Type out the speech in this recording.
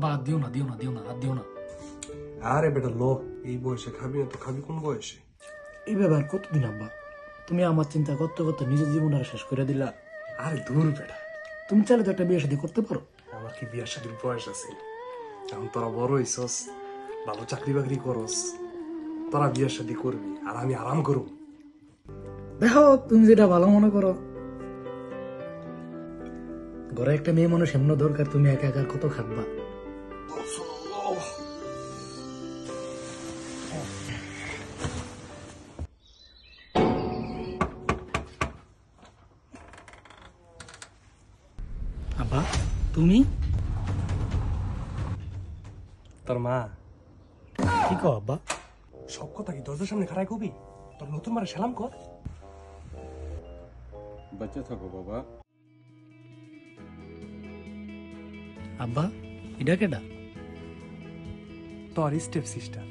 বা দিও না, দিও না, দিও না, আর দিও না। আরে বেটা লো, এই বয়সে খাবি না তো খাবি কোন বয়সে? এই ব্যাপার কতদিন আব্বা? তুমি আমার চিন্তা করতে করতে নিজের জীবন আর শেষ করে দিলা। আরে দূর বেটা, তুমি চাইলে তো একটা বিয়ে শাদী করতে পারো। আমার কি বিয়ার শাদীর বয়স আছে? এখন তোরা বড় হইছস, ভালো চাকরি বাকরি করস, তোরা বিয়ার শাদী করবি আর আমি আরাম করব। দেখো তুমি যেটা ভালো মনে করো। ঘরে একটা মেয়ে মানুষ এমন দরকার, তুমি একা একা কত খাটবা। আব্বা তুমি তোর মা কি কও আব্বা? সব কথা কি দরজার সামনে খাড়াই কবি? তোর নতুন মারে সালাম কর। বাচ্চা থাকো বাবা। আব্বা এটা কেডা? তোর স্টেপ সিস্টার।